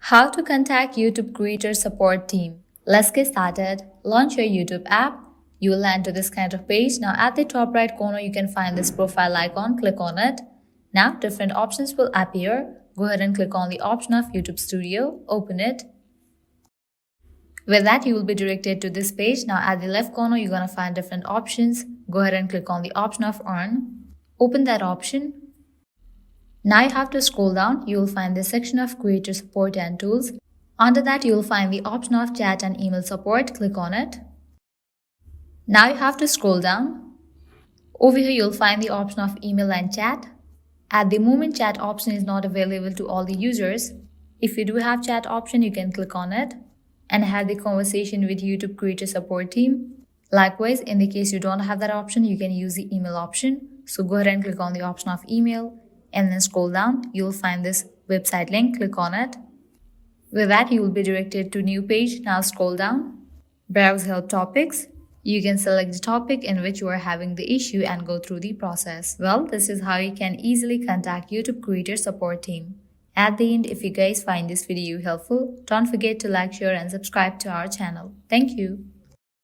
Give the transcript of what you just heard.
How to contact YouTube creator support team. Let's get started. Launch your YouTube app. You will land to this kind of page. Now at the top right corner, you can find this profile icon. Click on it. Now different options will appear. Go ahead and click on the option of YouTube Studio. Open it. With that, you will be directed to this page. Now at the left corner, you're going to find different options. Go ahead and click on the option of Earn. Open that option. Now you have to scroll down. You will find this section of Creator Support and Tools. Under that, you will find the option of Chat and Email Support. Click on it. Now you have to scroll down. Over here, you'll find the option of Email and Chat. At the moment, Chat option is not available to all the users. If you do have Chat option, you can click on it and have the conversation with YouTube Creator Support team. Likewise, in the case you don't have that option, you can use the email option. So go ahead and click on the option of email and then scroll down. You'll find this website link. Click on it. With that, you will be directed to new page. Now scroll down. Browse help topics. You can select the topic in which you are having the issue and go through the process. Well, this is how you can easily contact YouTube Creator Support team. At the end, if you guys find this video helpful, don't forget to like, share and subscribe to our channel. Thank you.